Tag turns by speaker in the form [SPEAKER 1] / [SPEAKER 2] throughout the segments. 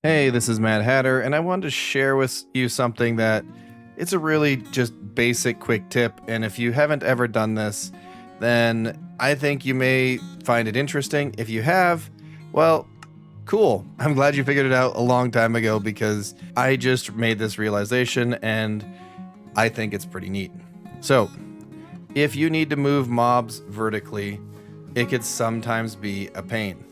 [SPEAKER 1] Hey, this is Mad Hatter, and I wanted to share with you something that it's a really just basic quick tip. And if you haven't ever done this, then I think you may find it interesting. If you have, well, cool. I'm glad you figured it out a long time ago because I just made this realization and I think it's pretty neat. So, if you need to move mobs vertically, it could sometimes be a pain.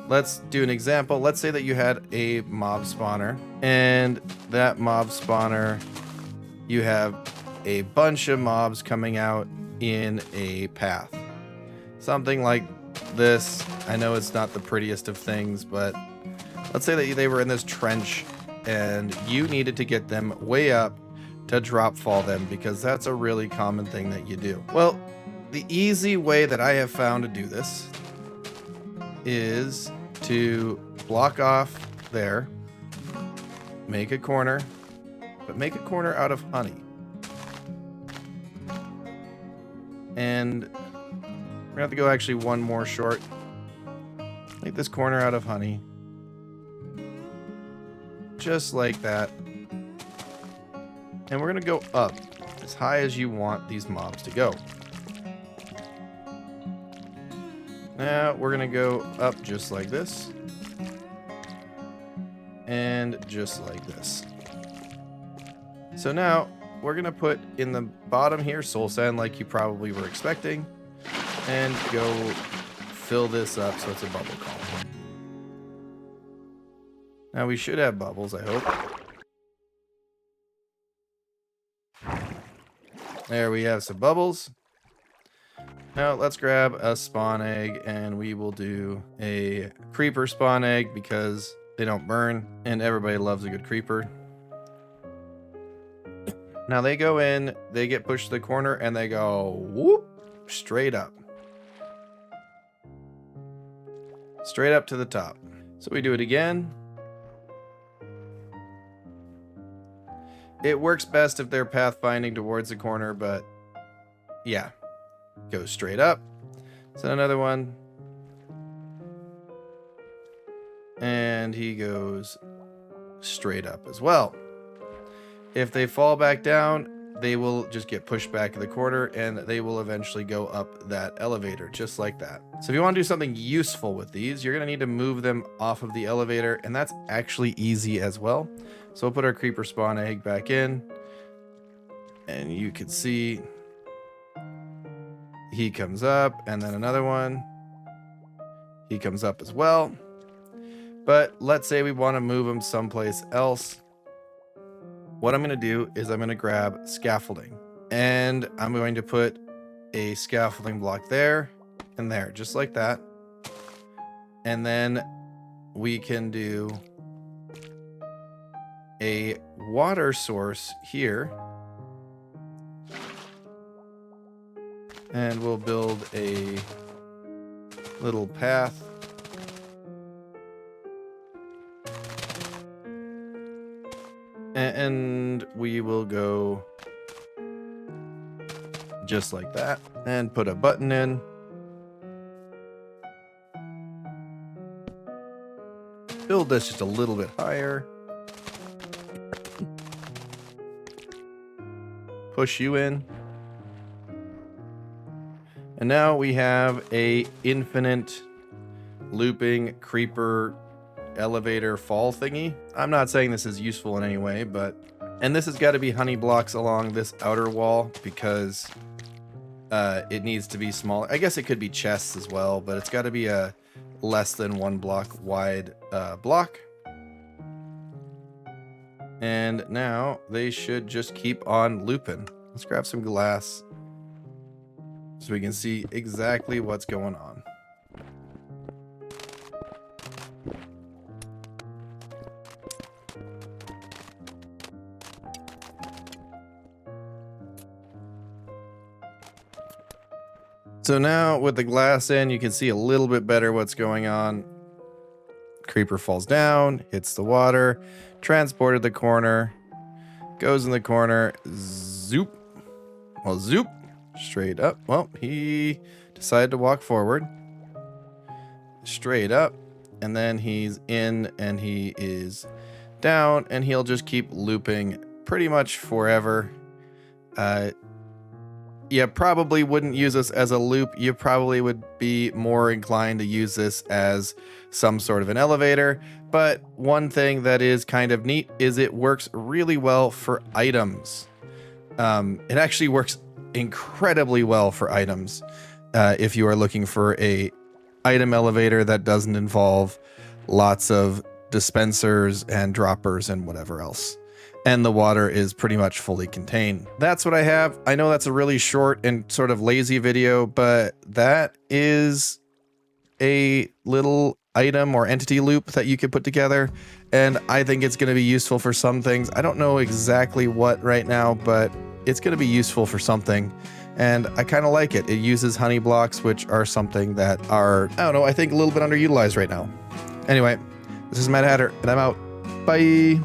[SPEAKER 1] Let's do an example. Let's say that you had a mob spawner, and that mob spawner, you have a bunch of mobs coming out in a path. Something like this. I know it's not the prettiest of things, but let's say that they were in this trench and you needed to get them way up to drop fall them because that's a really common thing that you do. Well, the easy way that I have found to do this is to block off there, make a corner, but make a corner out of honey. And we're gonna have to go actually one more short. Make this corner out of honey. Just like that. And we're gonna go up as high as you want these mobs to go. Now we're gonna go up just like this. And just like this. So now we're gonna put in the bottom here soul sand like you probably were expecting. And go fill this up so it's a bubble column. Now we should have bubbles, I hope. There we have some bubbles. Now let's grab a spawn egg and we will do a creeper spawn egg because they don't burn and everybody loves a good creeper. Now they go in, they get pushed to the corner and they go whoop straight up. Straight up to the top. So we do it again. It works best if they're pathfinding towards the corner, but yeah. Goes straight up. So another one. And he goes straight up as well. If they fall back down, they will just get pushed back in the corner and they will eventually go up that elevator just like that. So if you want to do something useful with these, you're going to need to move them off of the elevator, and that's actually easy as well. So we'll put our creeper spawn egg back in and you can see he comes up, and then another one. He comes up as well. But let's say we want to move him someplace else. What I'm going to do is I'm going to grab scaffolding. And I'm going to put a scaffolding block there and there, just like that. And then we can do a water source here. And we'll build a little path. And we will go just like that and put a button in. Build this just a little bit higher. Push you in. And now we have a infinite looping creeper elevator fall thingy. I'm not saying this is useful in any way, and this has got to be honey blocks along this outer wall because it needs to be smaller. I guess it could be chests as well, but it's got to be a less than 1 block wide block. And now they should just keep on looping. Let's grab some glass so we can see exactly what's going on. So now with the glass in, you can see a little bit better what's going on. Creeper falls down, hits the water, transported the corner, goes in the corner, zoop. Well, zoop. Straight up. Well, he decided to walk forward. Straight up. and then he's in, and he is down, and he'll just keep looping pretty much forever. You probably wouldn't use this as a loop. You probably would be more inclined to use this as some sort of an elevator. But one thing that is kind of neat is it works really well for items. It actually works incredibly well for items. If you are looking for a item elevator that doesn't involve lots of dispensers and droppers and whatever else. And the water is pretty much fully contained. That's what I have. I know that's a really short and sort of lazy video, but that is a little item or entity loop that you could put together. And I think it's going to be useful for some things. I don't know exactly what right now, but it's going to be useful for something. And I kind of like it. It uses honey blocks, which are something that are, I don't know, I think a little bit underutilized right now. Anyway, this is Mad Hatter, and I'm out. Bye.